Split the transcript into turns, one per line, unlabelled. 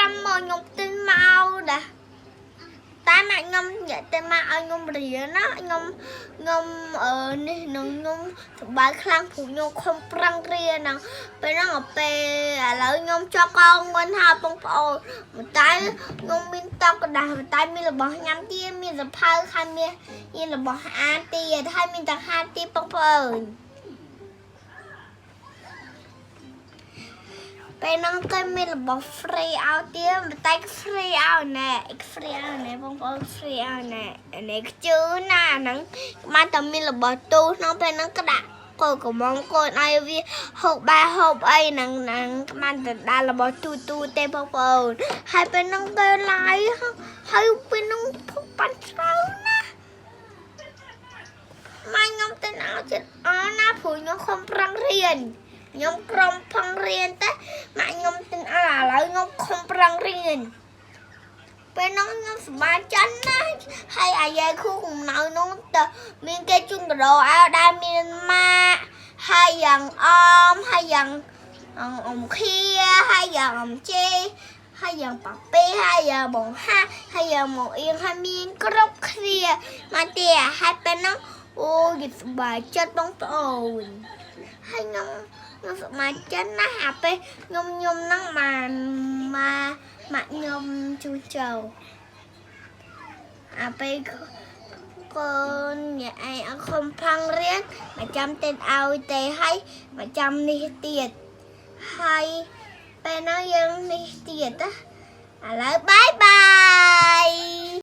5មកខ្ញុំទិញមកដែរតែម៉ាក់ខ្ញុំនិយាយទៅមកឲ្យខ្ញុំរៀនណាខ្ញុំនេះនឹងខ្ញុំសប្បាយខ្លាំងព្រោះខ្ញុំខំប្រឹងរៀនហ្នឹងពេលហ្នឹងពេលឥឡូវខ្ញុំចប់កងមិនហើយបងប្អូនតែខ្ញុំមានតកដាស់តែមានរបស់ញ៉ាំទៀតមានសភៅហើយមានរបស់អានទៀតហើយមានទាំងហានទៀតបងប្អូនពេលហ្នឹងគេមានរបស់ free ឲ្យទៀតតែ free ឲ្យណែ free ឲ្យណែបងប្អូន free ឲ្យណែនេះខ្ជឿណាហ្នឹងបានតែមានរបស់ទូក្នុងពេលហ្នឹងក៏ដាក់កូនកំងកូនឲ្យវាហូបបាយហូបអីហ្នឹងបានតែដាក់របស់ទូទេបងប្អូនហើយពេលហ្នឹងគេឡាយហើយពេលហ្នឹងភពបានច្រើនណាម៉ែខ្ញុំទៅឲ្យចិត្តអរណាព្រោះខ្ញុំខំប្រឹងរៀនខ្ញុំក្រុមផងរៀនតែម៉ាក់ខ្ញុំទិញឥឡូវខ្ញុំខំប្រឹងរៀនពេលនោះខ្ញុំសប្បាយចិត្តណាស់ហើយអាយាយគ្រូកំណៅនោះទៅមានគេជូនកាដូឲ្យដែរមានម៉ាក់ហើយយ៉ាងអមហើយយ៉ាងអ៊ំខៀហើយយ៉ាងអ៊ំជេហើយយ៉ាងប៉ាប៉េហើយយ៉ាងបងហាហើយយ៉ាងមកអៀងហើយមានគ្រប់គ្នាមកទៀតហើយពេលនោះអូយសប្បាយចិត្តបងប្អូនហើយខ្ញុំសប្បាយចិត្តណាស់អាពេលខ្ញុំហ្នឹងបានម៉ាក់ខ្ញុំជួយចូលអាពេលកូនញ៉ែឯងអត់ខំផឹងរៀនមកចាំទៅឲ្យទេហើយមកចាំនេះទៀតហើយពេលណាយើងនេះទៀតឥឡូវបាយបាយ